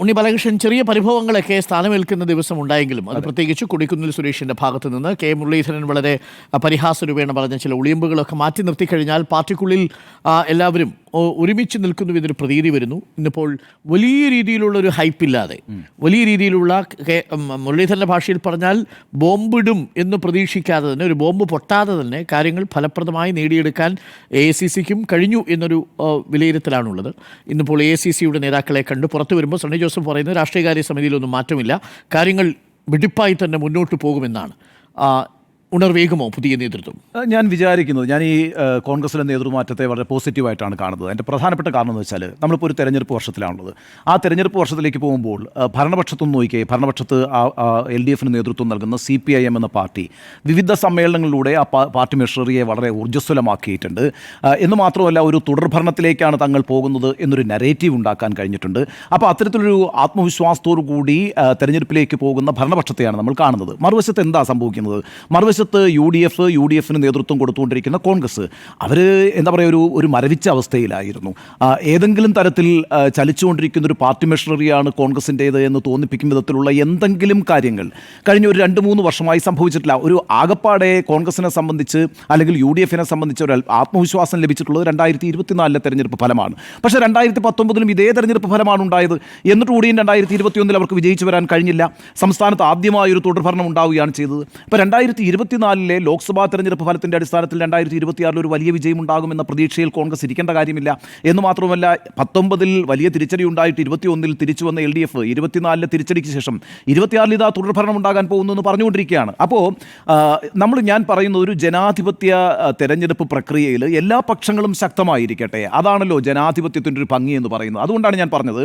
ഉണ്ണി ബാലകൃഷ്ണൻ ചെറിയ പരിഭവങ്ങളൊക്കെ സ്ഥാനമേൽക്കുന്ന ദിവസം ഉണ്ടായെങ്കിലും അത് പ്രത്യേകിച്ച് കൊടിക്കുന്നിൽ സുരേഷിൻ്റെ ഭാഗത്തു നിന്ന് കെ മുരളീധരൻ വളരെ പരിഹാസരൂപേണ പറഞ്ഞ ചില ഒളിയമ്പുകളൊക്കെ മാറ്റി നിർത്തിക്കഴിഞ്ഞാൽ പാർട്ടിക്കുള്ളിൽ എല്ലാവരും ഒരുമിച്ച് നിൽക്കുന്നു എന്നൊരു പ്രതീതി വരുന്നു. ഇന്നിപ്പോൾ വലിയ രീതിയിലുള്ളൊരു ഹൈപ്പില്ലാതെ വലിയ രീതിയിലുള്ള മുരളീധരൻ്റെ ഭാഷയിൽ പറഞ്ഞാൽ ബോംബിടും എന്ന് പ്രതീക്ഷിക്കാതെ തന്നെ ഒരു ബോംബ് പൊട്ടാതെ തന്നെ കാര്യങ്ങൾ ഫലപ്രദമായി നേടിയെടുക്കാൻ AICCക്കും കഴിഞ്ഞു എന്നൊരു വിലയിരുത്തലാണുള്ളത്. ഇന്നിപ്പോൾ AICCയുടെ നേതാക്കളെ കണ്ട് പുറത്തു വരുമ്പോൾ സണ്ണി ജോസഫ് പറയുന്നത് രാഷ്ട്രീയകാര്യ സമിതിയിലൊന്നും മാറ്റമില്ല, കാര്യങ്ങൾ വെടിപ്പായി തന്നെ മുന്നോട്ട് പോകുമെന്നാണ്. ഉണർവേകുമോ പുതിയ നേതൃത്വം? ഞാൻ വിചാരിക്കുന്നത്, ഞാൻ ഈ കോൺഗ്രസിലെ നേതൃമാറ്റത്തെ വളരെ പോസിറ്റീവായിട്ടാണ് കാണുന്നത്. അതിൻ്റെ പ്രധാനപ്പെട്ട കാരണം എന്ന് വെച്ചാൽ നമ്മളിപ്പോൾ ഒരു തെരഞ്ഞെടുപ്പ് വർഷത്തിലാണുള്ളത്. ആ തെരഞ്ഞെടുപ്പ് വർഷത്തിലേക്ക് പോകുമ്പോൾ ഭരണപക്ഷത്തൊന്നും നോക്കിയേ, ഭരണപക്ഷത്ത് LDFന് നേതൃത്വം നൽകുന്ന CPIM എന്ന പാർട്ടി വിവിധ സമ്മേളനങ്ങളിലൂടെ ആ പാർട്ടി മെഷറിയെ വളരെ ഊർജ്ജസ്വലമാക്കിയിട്ടുണ്ട്. എന്ന് മാത്രമല്ല, ഒരു തുടർഭരണത്തിലേക്കാണ് തങ്ങൾ പോകുന്നത് എന്നൊരു നരേറ്റീവ് ഉണ്ടാക്കാൻ കഴിഞ്ഞിട്ടുണ്ട്. അപ്പോൾ അത്തരത്തിലൊരു ആത്മവിശ്വാസത്തോടു കൂടി തെരഞ്ഞെടുപ്പിലേക്ക് പോകുന്ന ഭരണപക്ഷത്തെയാണ് നമ്മൾ കാണുന്നത്. മറുവശത്ത് എന്താ സംഭവിക്കുന്നത്? മറുവശത്ത് UDFന് നേതൃത്വം കൊടുത്തുകൊണ്ടിരിക്കുന്ന കോൺഗ്രസ്, അവർ എന്താ പറയുക, ഒരു മരവിച്ച അവസ്ഥയിലായിരുന്നു. ഏതെങ്കിലും തരത്തിൽ ചലിച്ചുകൊണ്ടിരിക്കുന്ന ഒരു പാർട്ടി മെഷറിയാണ് കോൺഗ്രസിൻ്റേത് എന്ന് തോന്നിപ്പിക്കും വിധത്തിലുള്ള എന്തെങ്കിലും കാര്യങ്ങൾ കഴിഞ്ഞ ഒരു 2-3 വർഷമായി സംഭവിച്ചിട്ടില്ല. ഒരു ആകപ്പാടെ കോൺഗ്രസിനെ സംബന്ധിച്ച് അല്ലെങ്കിൽ UDFനെ സംബന്ധിച്ച് ഒരു ആത്മവിശ്വാസം ലഭിച്ചിട്ടുള്ളത് 2024 തെരഞ്ഞെടുപ്പ് ഫലമാണ്. പക്ഷേ 2019 ഇതേ തെരഞ്ഞെടുപ്പ് ഫലമാണ് ഉണ്ടായത്. എന്നിട്ട് കൂടിയും 2021 അവർക്ക് വിജയിച്ചു വരാൻ കഴിഞ്ഞില്ല. സംസ്ഥാനത്ത് ആദ്യമായി ഒരു തുടർഭരണം ഉണ്ടാവുകയാണ് ചെയ്തത്. ഇപ്പോൾ 2024 ലോക്സഭാ തെരഞ്ഞെടുപ്പ് ഫലത്തിൻ്റെ അടിസ്ഥാനത്തിൽ 2026 ഒരു വലിയ വിജയം ഉണ്ടാകുമെന്ന പ്രതീക്ഷയിൽ കോൺഗ്രസ് ഇരിക്കേണ്ട കാര്യമില്ല. എന്ന് മാത്രമല്ല, 19 വലിയ തിരിച്ചടി ഉണ്ടായിട്ട് 21 തിരിച്ചു വന്ന LDF 24 തിരിച്ചടിക്ക് ശേഷം 26 ഇതാ തുടർഭരണം ഉണ്ടാകാൻ പോകുന്നു എന്ന് പറഞ്ഞുകൊണ്ടിരിക്കുകയാണ്. അപ്പോൾ ഞാൻ പറയുന്നത്, ഒരു ജനാധിപത്യ തെരഞ്ഞെടുപ്പ് പ്രക്രിയയിൽ എല്ലാ പക്ഷങ്ങളും ശക്തമായിരിക്കട്ടെ. അതാണല്ലോ ജനാധിപത്യത്തിൻ്റെ ഒരു ഭംഗി എന്ന് പറയുന്നത്. അതുകൊണ്ടാണ് ഞാൻ പറഞ്ഞത്,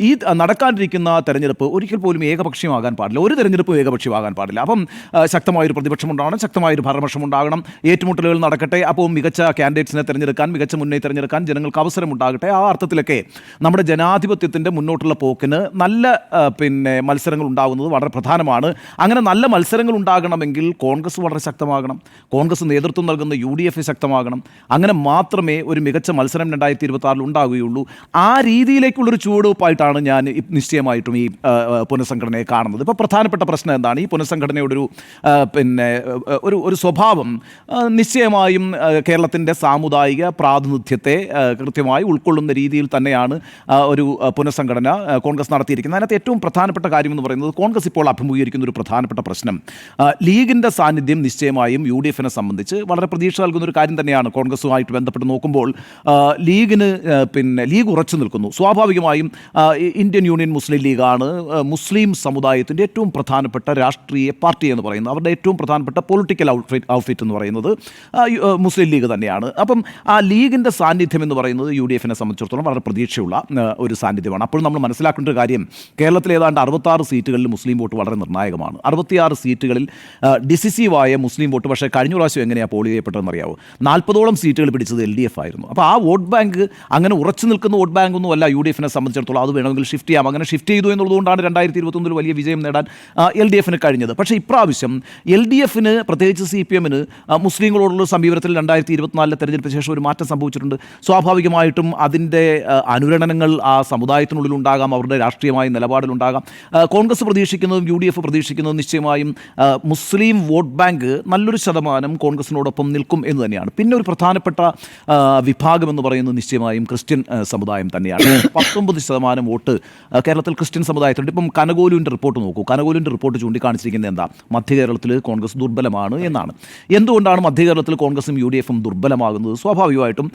ഈ നടക്കാനിരിക്കുന്ന തെരഞ്ഞെടുപ്പ് ഒരിക്കൽ പോലും ഏകപക്ഷീയമാകാൻ പാടില്ല. ഒരു തെരഞ്ഞെടുപ്പും ഏകപക്ഷീയമാകാൻ പാടില്ല. അപ്പം ശക്തമായൊരു പ്രതിപക്ഷം ഉണ്ടാകണം, ശക്തമായൊരു ഭരണപക്ഷം ഉണ്ടാകണം, ഏറ്റുമുട്ടലുകൾ നടക്കട്ടെ. അപ്പോൾ മികച്ച കാൻഡിഡേറ്റ്സിനെ തിരഞ്ഞെടുക്കാൻ, മികച്ച മുന്നേ തിരഞ്ഞെടുക്കാൻ ജനങ്ങൾക്ക് അവസരം ഉണ്ടാകട്ടെ. ആ അർത്ഥത്തിലൊക്കെ നമ്മുടെ ജനാധിപത്യത്തിൻ്റെ മുന്നോട്ടുള്ള പോക്കിന് നല്ല മത്സരങ്ങൾ ഉണ്ടാകുന്നത് വളരെ പ്രധാനമാണ്. അങ്ങനെ നല്ല മത്സരങ്ങൾ ഉണ്ടാകണമെങ്കിൽ കോൺഗ്രസ് വളരെ ശക്തമാകണം, കോൺഗ്രസ് നേതൃത്വം നൽകുന്ന UDF ശക്തമാകണം. അങ്ങനെ മാത്രമേ ഒരു മികച്ച മത്സരം 2026 ഉണ്ടാവുകയുള്ളൂ. ആ രീതിയിലേക്കുള്ളൊരു ചുവടുവെപ്പായിട്ടാണ് ഞാൻ നിശ്ചയമായിട്ടും ഈ പുനഃസംഘടനയെ കാണുന്നത്. ഇപ്പോൾ പ്രധാനപ്പെട്ട പ്രശ്നം എന്താണ്? ഈ പുനഃസംഘടനയുടെ ഒരു സ്വഭാവം നിശ്ചയമായും കേരളത്തിൻ്റെ സാമുദായിക പ്രാതിനിധ്യത്തെ കൃത്യമായി ഉൾക്കൊള്ളുന്ന രീതിയിൽ തന്നെയാണ് ഒരു പുനഃസംഘടന കോൺഗ്രസ് നടത്തിയിരിക്കുന്നത്. അതിനകത്ത് ഏറ്റവും പ്രധാനപ്പെട്ട കാര്യം എന്ന് പറയുന്നത്, കോൺഗ്രസ് ഇപ്പോൾ അഭിമുഖീകരിക്കുന്ന ഒരു പ്രധാനപ്പെട്ട പ്രശ്നം ലീഗിൻ്റെ സാന്നിധ്യം നിശ്ചയമായും UDFനെ സംബന്ധിച്ച് വളരെ പ്രതീക്ഷ നൽകുന്ന ഒരു കാര്യം തന്നെയാണ്. കോൺഗ്രസുമായിട്ട് ബന്ധപ്പെട്ട് നോക്കുമ്പോൾ ലീഗ് ഉറച്ചു നിൽക്കുന്നു. സ്വാഭാവികമായും ഇന്ത്യൻ യൂണിയൻ മുസ്ലിം ലീഗാണ് മുസ്ലിം സമുദായത്തിൻ്റെ ഏറ്റവും പ്രധാനപ്പെട്ട രാഷ്ട്രീയ പാർട്ടി എന്ന് പറയുന്നത്. അവരുടെ ഏറ്റവും പ്രധാനപ്പെട്ട പൊളിറ്റിക്കൽ ഔട്ട്ഫിറ്റ് എന്ന് പറയുന്നത് മുസ്ലിം ലീഗ് തന്നെയാണ്. അപ്പം ആ ലീഗിൻ്റെ സാന്നിധ്യം എന്ന് പറയുന്നത് UDFനെ സംബന്ധിച്ചിടത്തോളം വളരെ പ്രതീക്ഷയുള്ള ഒരു സാന്നിധ്യമാണ്. അപ്പോൾ നമ്മൾ മനസ്സിലാക്കേണ്ട ഒരു കാര്യം, കേരളത്തിൽ ഏതാണ്ട് 66 സീറ്റുകളിൽ മുസ്ലിം വോട്ട് വളരെ നിർണായകമാണ്. 66 സീറ്റുകളിൽ ഡിസിസീവായ മുസ്ലിം വോട്ട് പക്ഷേ കഴിഞ്ഞ പ്രാവശ്യം എങ്ങനെയാണ് പോൾ ചെയ്യപ്പെട്ടതെന്ന് അറിയാവോ? 40ഓളം സീറ്റുകൾ പിടിച്ചത് LDF ആയിരുന്നു. അപ്പോൾ ആ വോട്ട് ബാങ്ക് അങ്ങനെ ഉറച്ചു നിൽക്കുന്ന വോട്ട് ബാങ്ക് ഒന്നും അല്ല UDFനെ സംബന്ധിച്ചിടത്തോളം. അത് വേണമെങ്കിൽ ഷിഫ്റ്റ് ചെയ്യാം. അങ്ങനെ ഷിഫ്റ്റ് ചെയ്തു എന്നുള്ളതുകൊണ്ടാണ് 2021 വലിയ വിജയം നേടാൻ LDFന് കഴിഞ്ഞത്. പക്ഷേ ഇപ്രാവശ്യം LDFന്, പ്രത്യേകിച്ച് CPMന് മുസ്ലിങ്ങളോടുള്ള സമീപനത്തിൽ 2024 തെരഞ്ഞെടുപ്പിന് ശേഷം ഒരു മാറ്റം സംഭവിച്ചിട്ടുണ്ട്. സ്വാഭാവികമായിട്ടും അതിൻ്റെ അനുരണനങ്ങൾ ആ സമുദായത്തിനുള്ളിൽ ഉണ്ടാകാം, അവരുടെ രാഷ്ട്രീയമായ നിലപാടിലുണ്ടാകാം. കോൺഗ്രസ് പ്രതീക്ഷിക്കുന്നതും UDF പ്രതീക്ഷിക്കുന്നതും നിശ്ചയമായും മുസ്ലിം വോട്ട് ബാങ്ക് നല്ലൊരു ശതമാനം കോൺഗ്രസിനോടൊപ്പം നിൽക്കും എന്ന് തന്നെയാണ്. പിന്നെ ഒരു പ്രധാനപ്പെട്ട വിഭാഗം എന്ന് പറയുന്നത് നിശ്ചയമായും ക്രിസ്ത്യൻ സമുദായം തന്നെയാണ്. 19% വോട്ട് കേരളത്തിൽ ക്രിസ്ത്യൻ സമുദായത്തിലുണ്ട്. ഇപ്പം കനകോലുവിൻ്റെ റിപ്പോർട്ട് നോക്കൂ. കനകോലുവിൻ്റെ റിപ്പോർട്ട് ചൂണ്ടിക്കാണിച്ചിരിക്കുന്നത് എന്താ? മധ്യകേരളത്തിൽ കോൺഗ്രസ് ദുർബലമാണ് എന്നാണ്. എന്തുകൊണ്ടാണ് മധ്യകേരളത്തിൽ കോൺഗ്രസും UDFും ദുർബലമാകുന്നത്? സ്വാഭാവികമായിട്ടും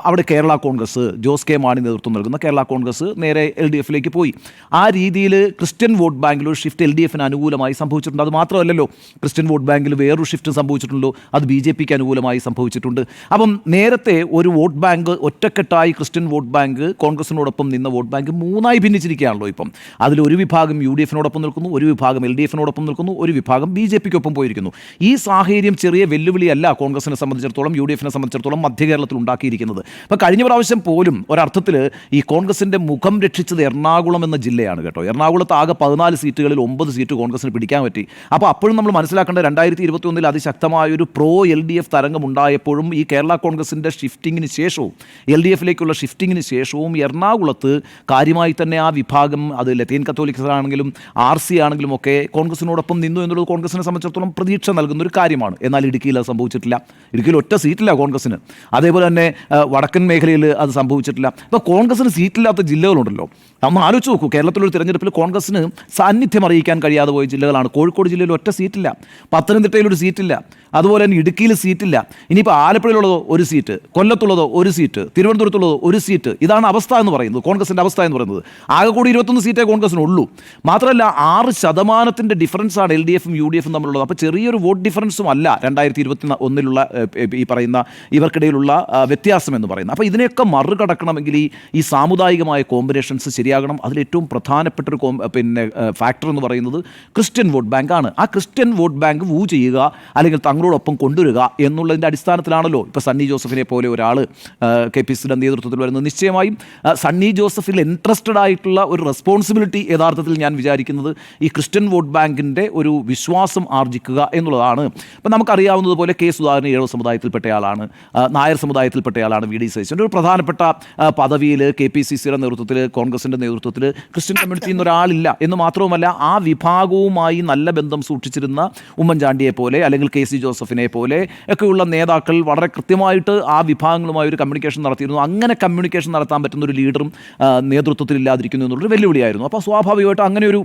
അവിടെ കേരള കോൺഗ്രസ്, ജോസ് കെ മാണി നേതൃത്വം നൽകുന്ന കേരള കോൺഗ്രസ് നേരെ LDFിലേക്ക് പോയി. ആ രീതിയിൽ ക്രിസ്ത്യൻ വോട്ട് ബാങ്കിൽ ഒരു ഷിഫ്റ്റ് LDFന് അനുകൂലമായി സംഭവിച്ചിട്ടുണ്ട്. അത് മാത്രമല്ലല്ലോ, ക്രിസ്ത്യൻ വോട്ട് ബാങ്കിൽ വേറൊരു ഷിഫ്റ്റ് സംഭവിച്ചിട്ടുണ്ടല്ലോ, അത് BJPക്ക് അനുകൂലമായി സംഭവിച്ചിട്ടുണ്ട്. അപ്പം നേരത്തെ ഒരു വോട്ട് ബാങ്ക് ഒറ്റക്കെട്ടായി ക്രിസ്ത്യൻ വോട്ട് ബാങ്ക് കോൺഗ്രസിനോടൊപ്പം നിന്ന വോട്ട് ബാങ്ക് 3ആയി ഭിന്നിച്ചിരിക്കുകയാണല്ലോ ഇപ്പം. അതിലൊരു വിഭാഗം UDFിനോടൊപ്പം നിൽക്കുന്നു, ഒരു വിഭാഗം LDFിനോടൊപ്പം നിൽക്കുന്നു, ഒരു വിഭാഗം BJPക്കൊപ്പം പോയിരിക്കുന്നു. ഈ സാഹചര്യം ചെറിയ വെല്ലുവിളിയല്ല കോൺഗ്രസിനെ സംബന്ധിച്ചിടത്തോളം, യു ഡി എഫിനെ സംബന്ധിച്ചിടത്തോളം മധ്യ കേരളത്തിൽ ഉണ്ടാക്കിയിരിക്കുന്നത്. അപ്പോൾ കഴിഞ്ഞ പ്രാവശ്യം പോലും ഒരർത്ഥത്തിൽ ഈ കോൺഗ്രസിൻ്റെ മുഖം രക്ഷിച്ചത് എറണാകുളം എന്ന ജില്ലയാണ് കേട്ടോ. എറണാകുളത്ത് ആകെ 14 സീറ്റുകളിൽ 9 സീറ്റ് കോൺഗ്രസിന് പിടിക്കാൻ പറ്റി. അപ്പോൾ അപ്പോഴും നമ്മൾ മനസ്സിലാക്കേണ്ട 2021 അതിശക്തമായൊരു പ്രോ LDF തരംഗം ഉണ്ടായപ്പോഴും ഈ കേരള കോൺഗ്രസിൻ്റെ ഷിഫ്റ്റിങ്ങിന് ശേഷവും LDFിലേക്കുള്ള ഷിഫ്റ്റിങ്ങിന് ശേഷവും എറണാകുളത്ത് കാര്യമായി തന്നെ ആ വിഭാഗം, അത് ലത്തീൻ കത്തോലിക്സ് ആണെങ്കിലും RC ആണെങ്കിലും ഒക്കെ കോൺഗ്രസിനോടൊപ്പം നിന്നു എന്നുള്ളത് കോൺഗ്രസിനെ സംബന്ധിച്ചിടത്തോളം പ്രതീക്ഷ നൽകുന്ന ഒരു കാര്യമാണ്. എന്നാൽ ഇടുക്കിയിൽ അത് സംഭവിച്ചിട്ടില്ല. ഇടുക്കിയിൽ ഒറ്റ സീറ്റില്ല കോൺഗ്രസിന്. അതേപോലെ തന്നെ വടക്കൻ മേഖലയിൽ അത് സംഭവിച്ചിട്ടില്ല. ഇപ്പോൾ കോൺഗ്രസിന് സീറ്റില്ലാത്ത ജില്ലകളുണ്ടല്ലോ. നമ്മൾ ആലോചിച്ച് നോക്കൂ, കേരളത്തിലൊരു തിരഞ്ഞെടുപ്പിൽ കോൺഗ്രസിന് സാന്നിധ്യം അറിയിക്കാൻ കഴിയാതെ പോയ ജില്ലകളാണ്. കോഴിക്കോട് ജില്ലയിൽ ഒറ്റ സീറ്റില്ല, പത്തനംതിട്ടയിലൊരു സീറ്റില്ല, അതുപോലെ തന്നെ ഇടുക്കിയിൽ സീറ്റില്ല. ഇനിയിപ്പോൾ ആലപ്പുഴയിലുള്ളതോ ഒരു സീറ്റ്, കൊല്ലത്തുള്ളതോ ഒരു സീറ്റ്, തിരുവനന്തപുരത്തുള്ളതോ ഒരു സീറ്റ്. ഇതാണ് അവസ്ഥ എന്ന് പറയുന്നത്, കോൺഗ്രസിൻ്റെ അവസ്ഥ എന്ന് പറയുന്നത്. ആകെ കൂടി 21 സീറ്റേ കോൺഗ്രസിനുള്ളൂ. മാത്രമല്ല 6% ഡിഫറൻസാണ് LDFും UDFും തമ്മിലുള്ളത്. അപ്പോൾ ചെറിയൊരു വോട്ട് ഡിഫറൻസും അല്ല 2021 ഈ പറയുന്ന ഇവർക്കിടയിലുള്ള വ്യത്യാസം എന്ന് പറയുന്നത്. അപ്പോൾ ഇതിനെയൊക്കെ മറികടക്കണമെങ്കിൽ ഈ സാമുദായികമായ കോമ്പിനേഷൻസ് ശരിയാകണം. അതിലേറ്റവും പ്രധാനപ്പെട്ടൊരു ഫാക്ടർ എന്ന് പറയുന്നത് ക്രിസ്ത്യൻ വോട്ട് ബാങ്കാണ്. ആ ക്രിസ്ത്യൻ വോട്ട് ബാങ്ക് വൂ ചെയ്യുക, അല്ലെങ്കിൽ തങ്ങളോടൊപ്പം കൊണ്ടുവരിക എന്നുള്ളതിൻ്റെ അടിസ്ഥാനത്തിലാണല്ലോ ഇപ്പോൾ സണ്ണി ജോസഫിനെ പോലെ ഒരാൾ KPCCയുടെ നേതൃത്വത്തിൽ വരുന്നത്. നിശ്ചയമായും സണ്ണി ജോസഫിൽ ഇൻട്രസ്റ്റഡ് ആയിട്ടുള്ള ഒരു റെസ്പോൺസിബിലിറ്റി യഥാർത്ഥത്തിൽ ഞാൻ വിചാരിക്കുന്നത് ഈ ക്രിസ്ത്യൻ വോട്ട് ബാങ്കിൻ്റെ ഒരു വിശ്വാസം ആർജിക്കുക എന്നുള്ളതാണ്. ഇപ്പം നമുക്കറിയാവുന്നതുപോലെ K. സുധാകരൻ ഈഴവ സമുദായത്തിൽപ്പെട്ടയാളാണ്, നായർ സമുദായത്തിൽപ്പെട്ടയാളാണ്. VD സതീശൻ ഒരു പ്രധാനപ്പെട്ട പദവിയിൽ KPCCയുടെ നേതൃത്വത്തിൽ, കോൺഗ്രസിൻ്റെ നേതൃത്വത്തിൽ ക്രിസ്ത്യൻ കമ്മ്യൂണിറ്റിയിൽ നിന്ന് ഒരാളില്ല എന്ന് മാത്രവുമല്ല, ആ വിഭാഗവുമായി നല്ല ബന്ധം സൂക്ഷിച്ചിരുന്ന ഉമ്മൻചാണ്ടിയെ പോലെ അല്ലെങ്കിൽ KC ജോസഫിനെ പോലെ ഒക്കെയുള്ള നേതാക്കൾ വളരെ കൃത്യമായിട്ട് ആ വിഭാഗങ്ങളുമായി ഒരു കമ്മ്യൂണിക്കേഷൻ നടത്തിയിരുന്നു. അങ്ങനെ കമ്മ്യൂണിക്കേഷൻ നടത്താൻ പറ്റുന്ന ഒരു ലീഡറും നേതൃത്വത്തിൽ ഇല്ലാതിരിക്കുന്നു എന്നുള്ളൊരു വെല്ലുവിളിയായിരുന്നു. അപ്പോൾ സ്വാഭാവികമായിട്ടും അങ്ങനെ ഒരു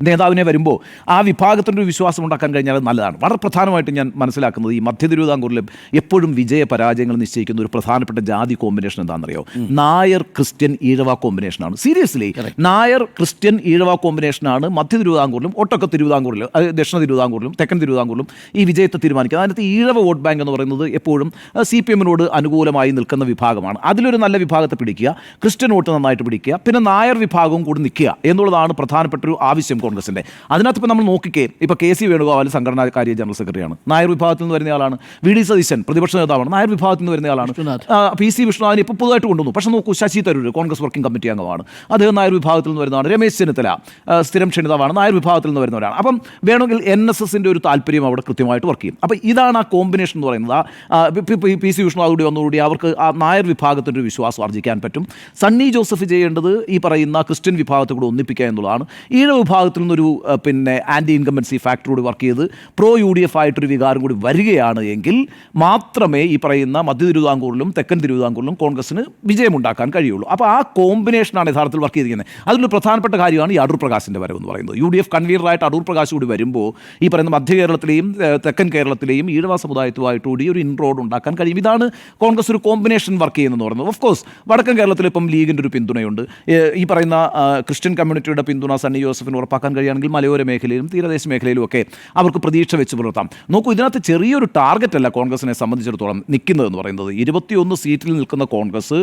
നേതാവിനെ വരുമ്പോൾ ആ വിഭാഗത്തിൻ്റെ ഒരു വിശ്വാസം ഉണ്ടാക്കാൻ കഴിഞ്ഞാൽ അത് നല്ലതാണ്. വളരെ പ്രധാനമായിട്ട് ഞാൻ മനസ്സിലാക്കുന്നത് ഈ മധ്യ തിരുവിതാംകൂറിൽ എപ്പോഴും വിജയ പരാജയങ്ങൾ നിശ്ചയിക്കുന്ന ഒരു പ്രധാനപ്പെട്ട ജാതി കോമ്പിനേഷൻ എന്താണെന്നറിയോ? നായർ ക്രിസ്ത്യൻ ഈഴവ കോമ്പിനേഷനാണ്. സീരിയസ്ലി നായർ ക്രിസ്ത്യൻ ഈഴവ കോമ്പിനേഷനാണ് മധ്യ തിരുവിതാംകൂറിലും ഒട്ടൊക്കെ തിരുവിതാംകൂറിലും ദക്ഷിണ തിരുവിതാംകൂറിലും തെക്കൻ തിരുവിതാംകൂറിലും ഈ വിജയത്തെ തീരുമാനിക്കുന്നത്. അതിനകത്ത് ഈഴവ വോട്ട് ബാങ്ക് എന്ന് പറയുന്നത് എപ്പോഴും CPMനോട് അനുകൂലമായി നിൽക്കുന്ന വിഭാഗമാണ്. അതിലൊരു നല്ല വിഭാഗത്തെ പിടിക്കുക, ക്രിസ്ത്യൻ വോട്ട് നന്നായിട്ട് പിടിക്കുക, പിന്നെ നായർ വിഭാഗവും കൂടി നിൽക്കുക എന്നുള്ളതാണ് പ്രധാനപ്പെട്ട ഒരു ആവശ്യം കോൺഗ്രസിൻ്റെ. അതിനകത്ത് ഇപ്പോൾ നമ്മൾ നോക്കിക്കേ, ഇപ്പോൾ KC വേണുഗോപാൽ സംഘടനാകാര്യ ജനറൽ സെക്രട്ടറിയാണ്, നായർ വിഭാഗത്തിൽ നിന്ന് വരുന്ന ആളാണ്. VD സതീശൻ പ്രതിപക്ഷ നേതാവാണ്, നായർ വിഭാഗത്തിൽ നിന്ന് വരുന്ന ആളാണ്. PC വിഷ്ണുനാഥിനെ ഇപ്പോൾ പുതുതായിട്ട് കൊണ്ടുവന്നു. പക്ഷേ നോക്കൂ, ശശി തരൂർ കോൺഗ്രസ് വർക്കിംഗ് കമ്മിറ്റി അംഗമാണ്, അദ്ദേഹം നായർ വിഭാഗത്തിൽ നിന്ന് വരുന്നതാണ്. രമേശ് ചെന്നിത്തല സ്ഥിരം ക്ഷണിതാവാണ്, നായർ വിഭാഗത്തിൽ നിന്ന് വരുന്നവരാണ്. അപ്പം വേണമെങ്കിൽ NSSൻ്റെ ഒരു താല്പര്യം അവിടെ കൃത്യമായിട്ട് വർക്ക് ചെയ്യും. അപ്പോൾ ഇതാണ് ആ കോമ്പിനേഷൻ എന്ന് പറയുന്നത്. PC വിഷ്ണുനാഥ് വന്നുകൂടി അവർക്ക് ആ നായർ വിഭാഗത്തിൻ്റെ ഒരു വിശ്വാസം ആർജിക്കാൻ പറ്റും. സണ്ണി ജോസഫ് ചെയ്യേണ്ടത് ഈ പറയുന്ന ക്രിസ്ത്യൻ വിഭാഗത്തെ കൂടെ ഒന്നിപ്പിക്കുക എന്നുള്ളതാണ്. ഈഴ വിഭാഗത്തിൽ നിന്നൊരു ആൻറ്റി ഇൻകംബൻസി ഫാക്ടറോട് വർക്ക് ചെയ്ത് പ്രോ UDF ആയിട്ടൊരു വികാരം കൂടി വരികയാണ് എങ്കിൽ മാത്രമേ ഈ പറയുന്ന മധ്യ തിരുവിതാംകൂറിലും തെക്കൻ തിരുവിതാംകൂറിലും കോൺഗ്രസിന് വിജയമുണ്ടാക്കാൻ കഴിയുള്ളൂ. അപ്പോൾ ആ കോമ്പിനേഷനാണ് യഥാർത്ഥത്തിൽ വർക്ക് ചെയ്തിരിക്കുന്നത്. അതിലൊരു പ്രധാനപ്പെട്ട കാര്യമാണ് ഈ അടൂർ പ്രകാശിൻ്റെ വരവ് എന്ന് പറയുന്നത്. UDF കൺവീനറായിട്ട് അടൂർ പ്രകാശ് കൂടി വരുമ്പോൾ ഈ പറയുന്ന മധ്യ കേരളത്തിലെയും തെക്കൻ കേരളത്തിലെയും ഈഴവ സമുദായത്തുമായിട്ടുകൂടി ഒരു ഇൻറോഡ് ഉണ്ടാക്കാൻ കഴിയും. ഇതാണ് കോൺഗ്രസ് ഒരു കോമ്പിനേഷൻ വർക്ക് ചെയ്യുന്നതെന്ന് പറയുന്നത്. ഓഫ് കോഴ്സ് വടക്കൻ കേരളത്തിൽ ഇപ്പം ലീഗിൻ്റെ ഒരു പിന്തുണയുണ്ട്. ഈ പറയുന്ന ക്രിസ്ത്യൻ കമ്മ്യൂണിറ്റിയുടെ പിന്തുണ സണ്ണി ജോസഫിന് ഉറപ്പാക്കാൻ കഴിയുകയാണെങ്കിൽ മലയോര മേഖലയിലും തീരദേശ മേഖലയിലും ഒക്കെ അവർക്ക് പ്രതീക്ഷ വെച്ച് പുലർത്താം. നോക്കൂ, ഇതിനകത്ത് ചെറിയൊരു ടാർഗറ്റ് അല്ല കോൺഗ്രസിനെ സംബന്ധിച്ചിടത്തോളം നിൽക്കുന്നതെന്ന് പറയുന്നത്. 21 സീറ്റിൽ നിൽക്കുന്ന കോൺഗ്രസ്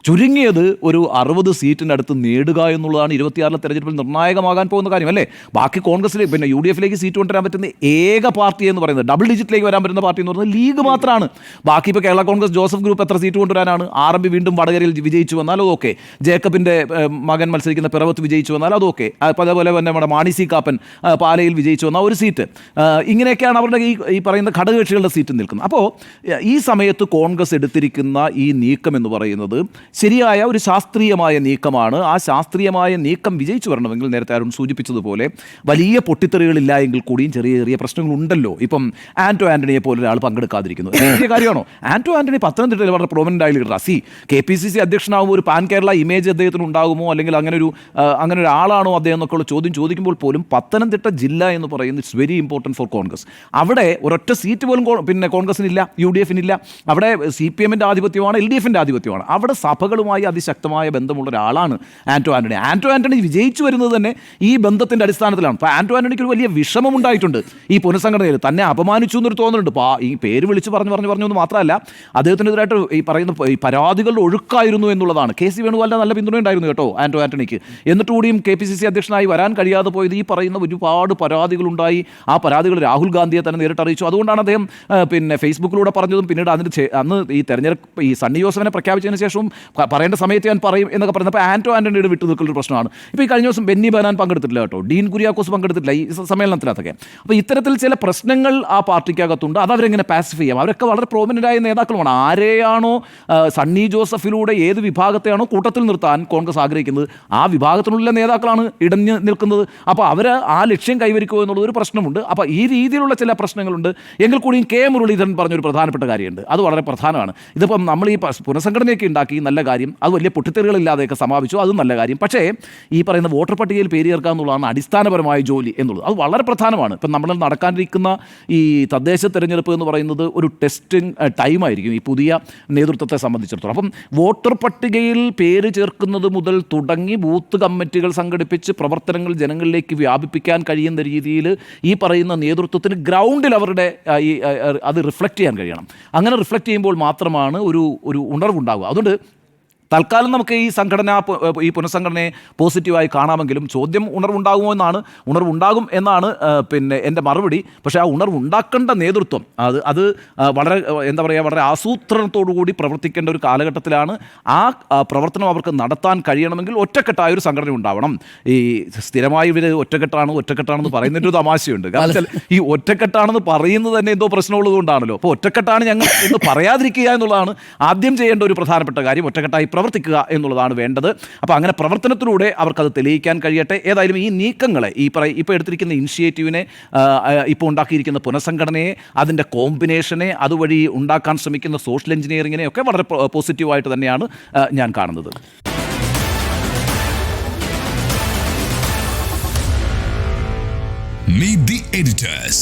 ചുരുങ്ങിയത് ഒരു 60 സീറ്റിൻ്റെ അടുത്ത് നേടുക എന്നുള്ളതാണ് 26 തെരഞ്ഞെടുപ്പിൽ നിർണായകമാകാൻ പോകുന്ന കാര്യം അല്ലേ. ബാക്കി കോൺഗ്രസിൽ പിന്നെ UDFിലേക്ക് സീറ്റ് കൊണ്ടുവരാൻ പറ്റുന്ന ഏക പാർട്ടി എന്ന് പറയുന്നത്, ഡബിൾ ഡിജിറ്റിലേക്ക് വരാൻ പറ്റുന്ന പാർട്ടി എന്ന് പറയുന്നത് ലീഗ് മാത്രമാണ്. ബാക്കി ഇപ്പോൾ കേരള കോൺഗ്രസ് ജോസഫ് ഗ്രൂപ്പ് എത്ര സീറ്റ് കൊണ്ടുവരാനാണ്? RMP വീണ്ടും വടകരയിൽ വിജയിച്ചു വന്നാൽ അതൊക്കെ, ജേക്കബിൻ്റെ മകൻ മത്സരിക്കുന്ന പിറവത്ത് വിജയിച്ചു വന്നാൽ അതൊക്കെ, അതേപോലെ തന്നെ നമ്മുടെ മാണി സി കാപ്പൻ പാലയിൽ വിജയിച്ചു വന്ന ഒരു സീറ്റ്. ഇങ്ങനെയൊക്കെയാണ് അവരുടെ ഈ പറയുന്ന ഘടകകക്ഷികളുടെ സീറ്റ് നിൽക്കുന്നത്. അപ്പോൾ ഈ സമയത്ത് കോൺഗ്രസ് എടുത്തിരിക്കുന്ന ഈ നീക്കം എന്ന് പറയുന്നത് ശരിയായ ഒരു ശാസ്ത്രീയമായ നീക്കമാണ്. ആ ശാസ്ത്രീയമായ നീക്കം വിജയിച്ചു വരണമെങ്കിൽ നേരത്തെ ആരും സൂചിപ്പിച്ചതുപോലെ വലിയ പൊട്ടിത്തെറികളില്ല എങ്കിൽ കൂടിയും ചെറിയ ചെറിയ പ്രശ്നങ്ങളുണ്ടല്ലോ. ഇപ്പം ആൻ്റണിയെ പോലെ ഒരാൾ പങ്കെടുക്കാതിരിക്കുന്നു വലിയ കാര്യമാണോ? ആൻ്റണി പത്തനംതിട്ടയിൽ വളരെ പ്രൊമനൻ്റ് ആയ ലീഡർ. KPCC അധ്യക്ഷനാകുമ്പോൾ ഒരു പാൻ കേരള ഇമേജ് അദ്ദേഹത്തിന് ഉണ്ടാകുമോ, അല്ലെങ്കിൽ അങ്ങനെ ഒരു ആളാണോ അദ്ദേഹം എന്നൊക്കെയുള്ള ചോദ്യം ചോദിക്കുമ്പോൾ പോലും പത്തനംതിട്ട ജില്ല എന്ന് പറയുന്നത് it's very important for Congress. അവിടെ ഒരൊറ്റ സീറ്റ് പോലും പിന്നെ കോൺഗ്രസിനില്ല, UDFിനില്ല. അവിടെ CPMൻ്റെ ആധിപത്യമാണ്, LDFിൻ്റെ ആധിപത്യമാണ്. അവിടെ സഭകളുമായി അതിശക്തമായ ബന്ധമുള്ള ഒരാളാണ് ആൻ്റണി വിജയിച്ചു വരുന്നത് തന്നെ ഈ ബന്ധത്തിൻ്റെ അടിസ്ഥാനത്തിലാണ്. അപ്പോൾ ആൻ്റണിക്ക് ഒരു വലിയ വിഷമമുണ്ടായിട്ടുണ്ട് ഈ പുനഃസംഘടനയിൽ. തന്നെ അപമാനിച്ചു എന്നൊരു തോന്നലുണ്ട്. ഈ പേര് വിളിച്ച് പറഞ്ഞു എന്ന് മാത്രമല്ല, അദ്ദേഹത്തിനെതിരായിട്ട് ഈ പറയുന്ന ഈ പരാതികളുടെ ഒഴുക്കായിരുന്നു എന്നുള്ളതാണ്. KC വേണുഗോപാലിൻ്റെ നല്ല പിന്തുണയുണ്ടായിരുന്നു കേട്ടോ ആൻ്റണിക്ക്. എന്നിട്ട് കൂടിയും KPCC അധ്യക്ഷനായി വരാൻ കഴിയാതെ ചെയ്യാതെ പോയത് ഈ പറയുന്ന ഒരുപാട് പരാതികളുണ്ടായി. ആ പരാതികൾ രാഹുൽ ഗാന്ധിയെ തന്നെ നേരിട്ട് അറിയിച്ചു. അതുകൊണ്ടാണ് അദ്ദേഹം പിന്നെ ഫേസ്ബുക്കിലൂടെ പറഞ്ഞതും പിന്നീട് അന്ന് ഈ തെരഞ്ഞെടുപ്പ് ഈ സണ്ണി ജോസഫിനെ പ്രഖ്യാപിച്ചതിന് ശേഷവും പറയേണ്ട സമയത്ത് ഞാൻ പറയും എന്നൊക്കെ പറയുന്നത്. അപ്പോൾ ആൻ്റണിയുടെ വിട്ടു നിൽക്കുന്നൊരു പ്രശ്നമാണ്. ഇപ്പോൾ ഈ കഴിഞ്ഞ ദിവസം ബെന്നി ബെഹനാൻ പങ്കെടുത്തിട്ടില്ല കേട്ടോ, ഡീൻ കുര്യാക്കോസ് പങ്കെടുത്തിട്ടില്ല ഈ സമ്മേളനത്തിനകത്തൊക്കെ. അപ്പോൾ ഇത്തരത്തിൽ ചില പ്രശ്നങ്ങൾ ആ പാർട്ടിക്കകത്തുണ്ട്. അത് അവരെങ്ങനെ പാസിഫൈ ചെയ്യാം? അവരൊക്കെ വളരെ പ്രോമിനൻ്റായ നേതാക്കളുമാണ്. ആരെയാണോ സണ്ണി ജോസഫിലൂടെ ഏത് വിഭാഗത്തെയാണോ കൂട്ടത്തിൽ നിർത്താൻ കോൺഗ്രസ് ആഗ്രഹിക്കുന്നത് ആ വിഭാഗത്തിനുള്ള നേതാക്കളാണ് ഇടഞ്ഞു നിൽക്കുന്നത്. അപ്പോൾ അവർ ആ ലക്ഷ്യം കൈവരിക്കുക എന്നുള്ളത് ഒരു പ്രശ്നമുണ്ട്. അപ്പോൾ ഈ രീതിയിലുള്ള ചില പ്രശ്നങ്ങളുണ്ട്. എങ്കിൽ കൂടിയും കെ മുരളീധരൻ പറഞ്ഞൊരു പ്രധാനപ്പെട്ട കാര്യമുണ്ട്. അത് വളരെ പ്രധാനമാണ്. ഇതിപ്പം നമ്മൾ ഈ പുനഃസംഘടനയൊക്കെ ഉണ്ടാക്കി, നല്ല കാര്യം. അത് വലിയ പൊട്ടിത്തെറികളില്ലാതെയൊക്കെ സമാപിച്ചു, അതും നല്ല കാര്യം. പക്ഷേ ഈ പറയുന്ന വോട്ടർ പട്ടികയിൽ പേര് ചേർക്കുക എന്നുള്ളതാണ് അടിസ്ഥാനപരമായ ജോലി എന്നുള്ളത്. അത് വളരെ പ്രധാനമാണ്. ഇപ്പം നമ്മൾ നടക്കാനിരിക്കുന്ന ഈ തദ്ദേശ തെരഞ്ഞെടുപ്പ് എന്ന് പറയുന്നത് ഒരു ടെസ്റ്റിംഗ് ടൈമായിരിക്കും ഈ പുതിയ നേതൃത്വത്തെ സംബന്ധിച്ചിടത്തോളം. അപ്പം വോട്ടർ പട്ടികയിൽ പേര് ചേർക്കുന്നത് മുതൽ തുടങ്ങി ബൂത്ത് കമ്മിറ്റികൾ സംഘടിപ്പിച്ച് പ്രവർത്തനങ്ങൾ ജനങ്ങളിലേക്ക് വ്യാപിപ്പിക്കാൻ കഴിയുന്ന രീതിയിൽ ഈ പറയുന്ന നേതൃത്വത്തിന് ഗ്രൗണ്ടിൽ അവരുടെ അത് റിഫ്ലക്റ്റ് ചെയ്യാൻ കഴിയണം. അങ്ങനെ റിഫ്ലക്റ്റ് ചെയ്യുമ്പോൾ മാത്രമാണ് ഒരു ഉണർവുണ്ടാവുക. അതുകൊണ്ട് തൽക്കാലം നമുക്ക് ഈ പുനഃസംഘടനയെ പോസിറ്റീവായി കാണാമെങ്കിലും ചോദ്യം ഉണർവുണ്ടാകും എന്നാണ് പിന്നെ എൻ്റെ മറുപടി. പക്ഷേ ആ ഉണർവുണ്ടാക്കേണ്ട നേതൃത്വം അത് വളരെ എന്താ പറയുക, വളരെ ആസൂത്രണത്തോടുകൂടി പ്രവർത്തിക്കേണ്ട ഒരു കാലഘട്ടത്തിലാണ്. ആ പ്രവർത്തനം അവർക്ക് നടത്താൻ കഴിയണമെങ്കിൽ ഒറ്റക്കെട്ടായ ഒരു സംഘടന ഉണ്ടാവണം. ഈ സ്ഥിരമായി ഇവർ ഒറ്റക്കെട്ടാണെന്ന് പറയുന്നൊരു തമാശയുണ്ട്. കാരണം വെച്ചാൽ ഈ ഒറ്റക്കെട്ടാണെന്ന് പറയുന്നത് തന്നെ എന്തോ പ്രശ്നമുള്ളത് കൊണ്ടാണല്ലോ. അപ്പോൾ ഒറ്റക്കെട്ടാണ് ഞങ്ങൾ എന്ന് പറയാതിരിക്കുക എന്നുള്ളതാണ് ആദ്യം ചെയ്യേണ്ട ഒരു പ്രധാനപ്പെട്ട കാര്യം. ഒറ്റക്കെട്ടായി പ്രവർത്തിക്കുക എന്നുള്ളതാണ് വേണ്ടത്. അപ്പോൾ അങ്ങനെ പ്രവർത്തനത്തിലൂടെ അവർക്കത് തെളിയിക്കാൻ കഴിയട്ടെ. ഏതായാലും ഈ നീക്കങ്ങളെ ഇപ്പോൾ എടുത്തിരിക്കുന്ന ഇനിഷ്യേറ്റീവിനെ, ഇപ്പോൾ ഉണ്ടാക്കിയിരിക്കുന്ന പുനഃസംഘടനയെ, അതിൻ്റെ കോമ്പിനേഷനെ, അതുവഴി ഉണ്ടാക്കാൻ ശ്രമിക്കുന്ന സോഷ്യൽ എഞ്ചിനീയറിങ്ങിനെ ഒക്കെ വളരെ പോസിറ്റീവായിട്ട് തന്നെയാണ് ഞാൻ കാണുന്നത്. Meet the editors.